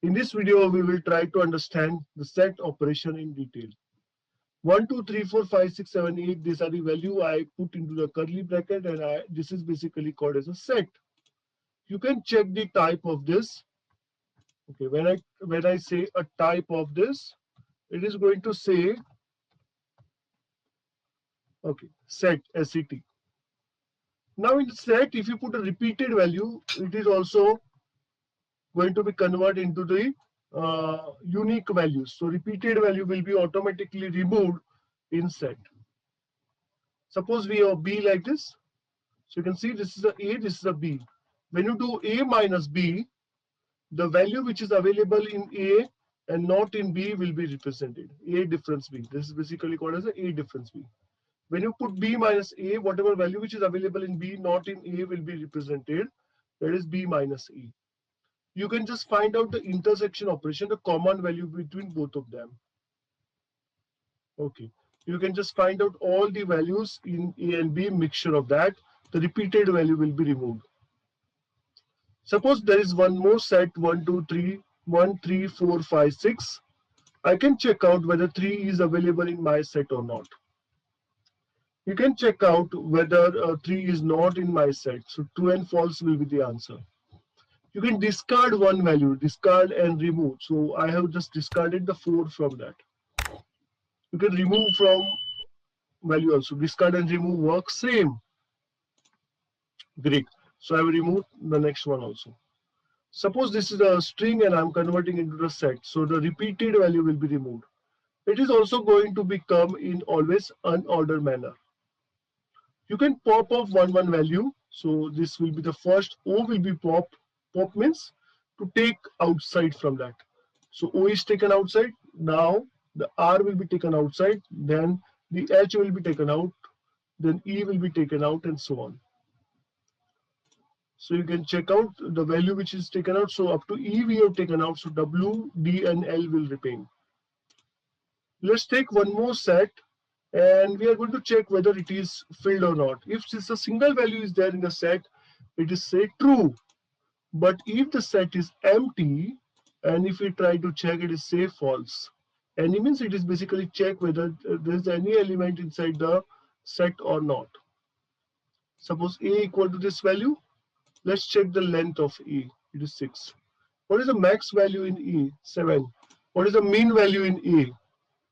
In this video, we will try to understand the set operation in detail. 1, 2, 3, 4, 5, 6, 7, 8. These are the value I put into the curly bracket, and this is basically called as a set. You can check the type of this. Okay, when I say a type of this, it is going to say set set. Now in set, if you put a repeated value, it is also going to be converted into the unique values. So repeated value will be automatically removed in set. Suppose we have B like this. So you can see this is a A, this is a B. When you do A minus B, the value which is available in A and not in B will be represented. A difference B. This is basically called as a difference B. When you put B minus A, whatever value which is available in B, not in A, will be represented. That is B minus A. You can just find out the intersection operation, the common value between both of them. Okay. You can just find out all the values in A and B, mixture of that. The repeated value will be removed. Suppose there is one more set, 1, 2, 3, 1, 3, 4, 5, 6. I can check out whether 3 is available in my set or not. You can check out whether 3 is not in my set. So true and false will be the answer. You can discard one value, discard and remove. So I have just discarded the 4 from that. You can remove from value also. Discard and remove work same. Great. So I will remove the next one also. Suppose this is a string and I'm converting into the set. So the repeated value will be removed. It is also going to become in always unordered manner. You can pop off one value. So this will be the first. O will be pop. Pop means to take outside from that. So O is taken outside. Now the R will be taken outside. Then the H will be taken out. Then E will be taken out and so on. So you can check out the value which is taken out. So up to E we have taken out. So W, D and L will remain. Let's take one more set and we are going to check whether it is filled or not. If a single value is there in the set, it is say true. But if the set is empty and if we try to check, it is say false. And it means it is basically check whether there is any element inside the set or not. Suppose A equal to this value. Let's check the length of E. It is 6. What is the max value in E? 7. What is the mean value in A?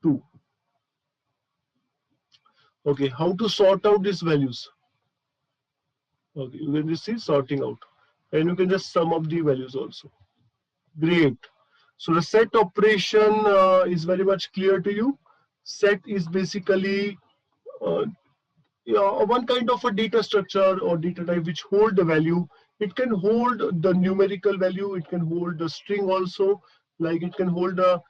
2. Okay, how to sort out these values? Okay, you can just see sorting out. And you can just sum up the values also. Great. So the set operation is very much clear to you. Set is basically one kind of a data structure or data type which hold the value. It can hold the numerical value. It can hold the string also. Like it can hold a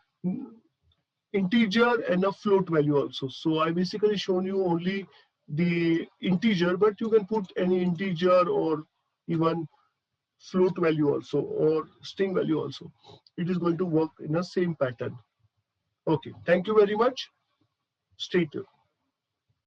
integer and a float value also. So I basically shown you only the integer, but you can put any integer or even float value also or string value also. It is going to work in the same pattern. Okay, thank you very much. Stay tuned.